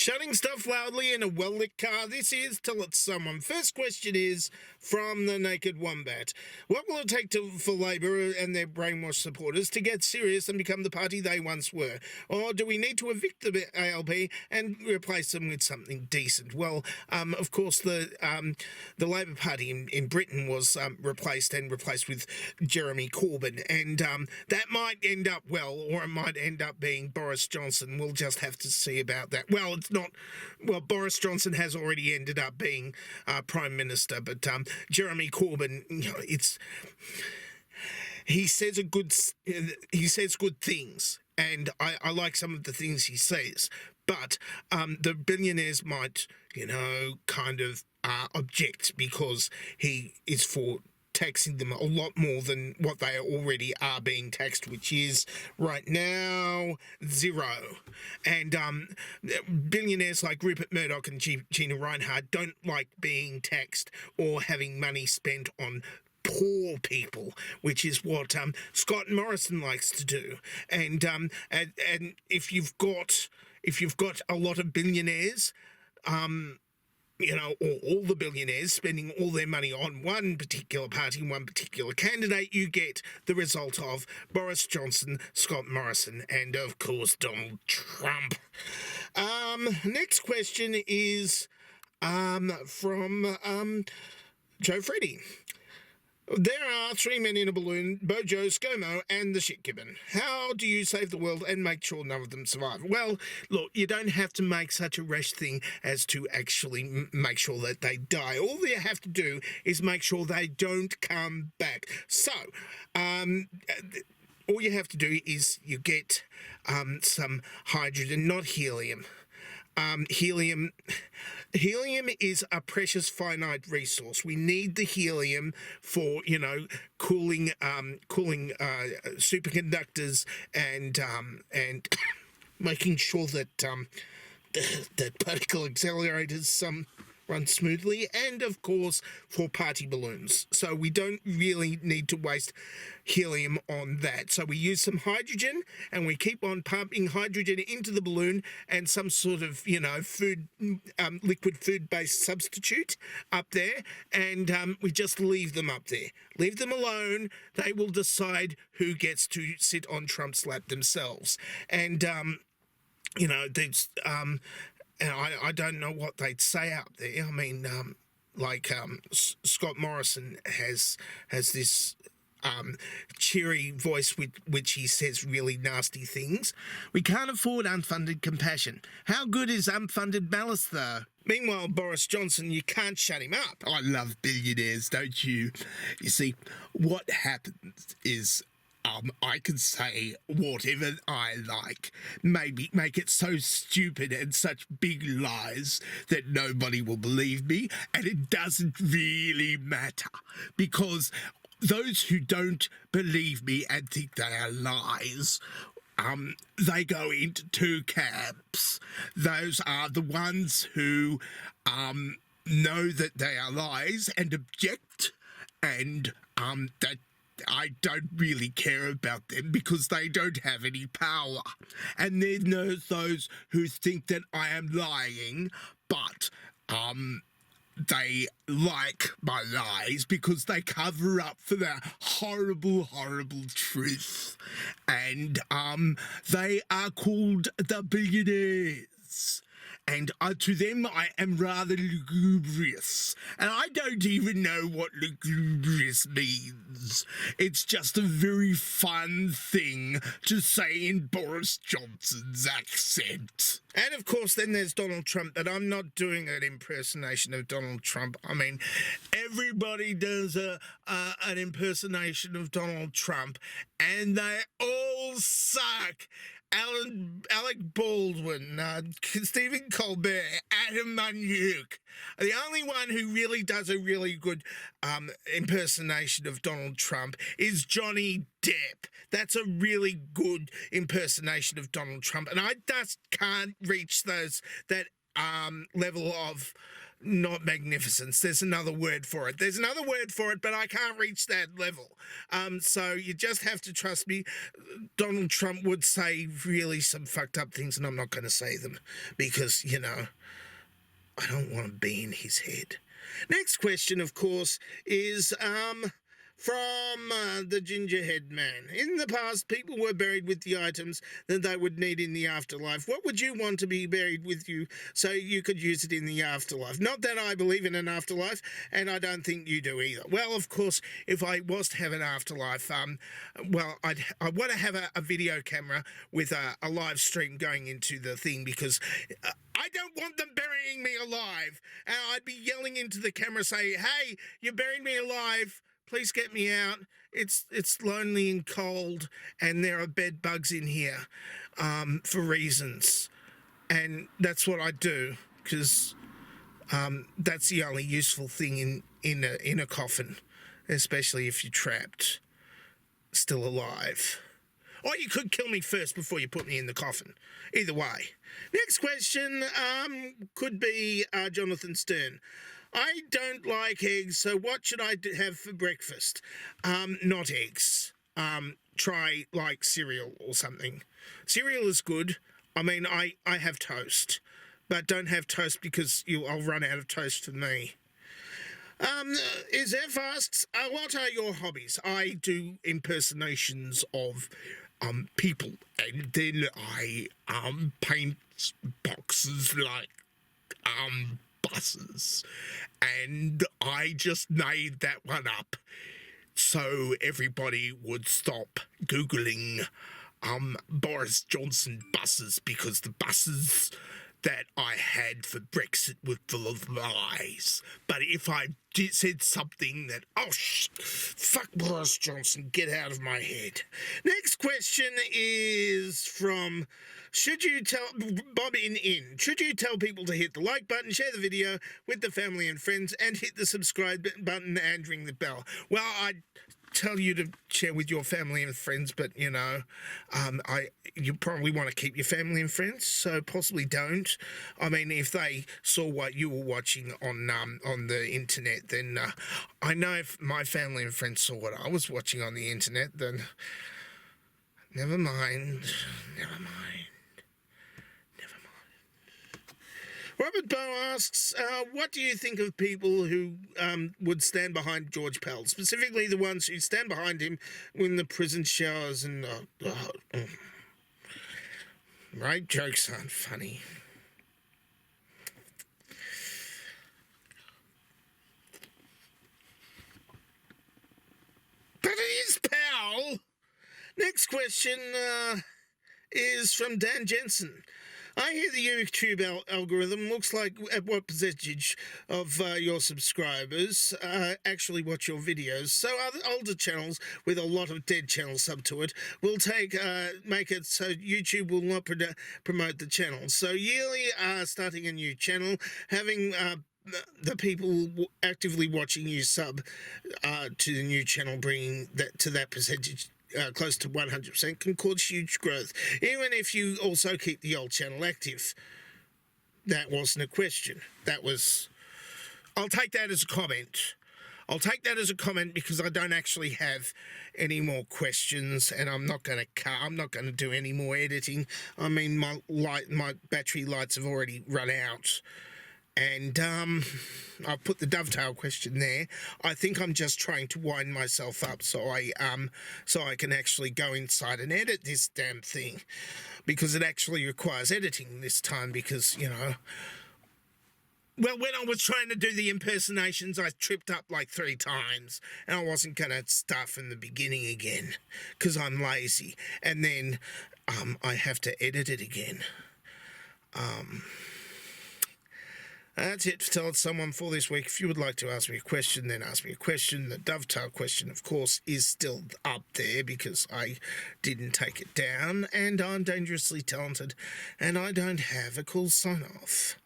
Shouting stuff loudly in a well-lit car. This is Tell It Someone. First question is from the Naked Wombat. What will it take for Labor and their brainwashed supporters to get serious and become the party they once were? Or do we need to evict the ALP and replace them with something decent? Well, of course, the Labor Party in Britain was replaced with Jeremy Corbyn, and that might end up well, or it might end up being Boris Johnson. We'll just have to see about that. Well, it's not. Well, Boris Johnson has already ended up being Prime Minister, but Jeremy Corbyn, he says good things, and I like some of the things he says. But the billionaires might, kind of object because he is for taxing them a lot more than what they already are being taxed, which is right now 0. And billionaires like Rupert Murdoch and Gina Reinhardt don't like being taxed or having money spent on poor people, which is what Scott Morrison likes to do. And if you've got a lot of billionaires, or all the billionaires spending all their money on one particular party, one particular candidate, you get the result of Boris Johnson, Scott Morrison, and of course Donald Trump. Next question is from Joe Freddy. There are 3 men in a balloon, Bojo, ScoMo, and the shit gibbon. How do you save the world and make sure none of them survive? Well, look, you don't have to make such a rash thing as to actually make sure that they die. All you have to do is make sure they don't come back. So, all you have to do is you get some hydrogen, not helium. Helium is a precious finite resource. We need the helium for cooling superconductors and making sure that that particle accelerators run smoothly, and of course for party balloons. So we don't really need to waste helium on that. So we use some hydrogen, and we keep on pumping hydrogen into the balloon and some sort of liquid food-based substitute up there, and we just leave them up there. Leave them alone. They will decide who gets to sit on Trump's lap themselves. And there's and I don't know what they'd say out there. I mean, Scott Morrison has this cheery voice with which he says really nasty things. We can't afford unfunded compassion. How good is unfunded malice, though? Meanwhile, Boris Johnson, you can't shut him up. I love billionaires, don't you? You see, what happens is I can say whatever I like, maybe make it so stupid and such big lies that nobody will believe me, and it doesn't really matter, because those who don't believe me and think they are lies, they go into 2 camps. Those are the ones who know that they are lies and object, and that I don't really care about them because they don't have any power. And then there's those who think that I am lying, but they like my lies because they cover up for their horrible, horrible truth. And they are called the billionaires. And to them, I am rather lugubrious. And I don't even know what lugubrious means. It's just a very fun thing to say in Boris Johnson's accent. And of course, then there's Donald Trump, but I'm not doing an impersonation of Donald Trump. I mean, everybody does an impersonation of Donald Trump, and they all suck. Alec Baldwin, Stephen Colbert, Adam Manuk. The only one who really does a really good impersonation of Donald Trump is Johnny Depp. That's a really good impersonation of Donald Trump, and I just can't reach that level of not magnificence. There's another word for it. But I can't reach that level. So you just have to trust me. Donald Trump would say really some fucked up things, and I'm not going to say them because, I don't want to be in his head. Next question, of course, is from the Gingerhead Man. In the past, people were buried with the items that they would need in the afterlife. What would you want to be buried with you so you could use it in the afterlife? Not that I believe in an afterlife, and I don't think you do either. Well, of course, if I was to have an afterlife, I want to have a video camera with a live stream going into the thing because I don't want them burying me alive. And I'd be yelling into the camera saying, hey, you buried me alive. Please get me out. It's lonely and cold, and there are bed bugs in here for reasons. And that's what I do, because that's the only useful thing in a coffin, especially if you're trapped, still alive. Or you could kill me first before you put me in the coffin. Either way. Next question could be Jonathan Stern. I don't like eggs, so what should I have for breakfast? Not eggs. Try, like, cereal or something. Cereal is good. I mean, I have toast. But don't have toast because I'll run out of toast for me. Zeph asks, what are your hobbies? I do impersonations of people, and then I paint boxes like buses, and I just made that one up so everybody would stop googling Boris Johnson buses, because the buses that I had for Brexit were full of lies. But if I said something that, fuck Boris Johnson, get out of my head. Next question is from should you tell people to hit the like button, share the video with the family and friends, and hit the subscribe button and ring the bell? Well, I'd tell you to share with your family and friends, but you probably want to keep your family and friends, so possibly don't. I mean, if they saw what you were watching on the internet, then I know if my family and friends saw what I was watching on the internet, then never mind. Robert Bow asks, what do you think of people who would stand behind George Pell, specifically the ones who stand behind him when the prison showers and... Rape jokes aren't funny. But it is Pell! Next question is from Dan Jensen. I hear the YouTube algorithm looks like at what percentage of your subscribers actually watch your videos. So other older channels with a lot of dead channels sub to it will make it so YouTube will not promote the channel. So yearly starting a new channel, having the people actively watching you sub to the new channel, bringing that to that percentage close to 100% can cause huge growth, even if you also keep the old channel active. That wasn't a question. I'll take that as a comment. Because I don't actually have any more questions, and I'm not going to do any more editing. I mean, my battery lights have already run out. And I put the dovetail question there. I think I'm just trying to wind myself up so I can actually go inside and edit this damn thing, because it actually requires editing this time. Because when I was trying to do the impersonations, I tripped up like 3 times, and I wasn't going to start from the beginning again because I'm lazy, and then I have to edit it again. That's it for Tell It Someone for this week. If you would like to ask me a question, then ask me a question. The dovetail question, of course, is still up there because I didn't take it down, and I'm dangerously talented, and I don't have a cool sign-off.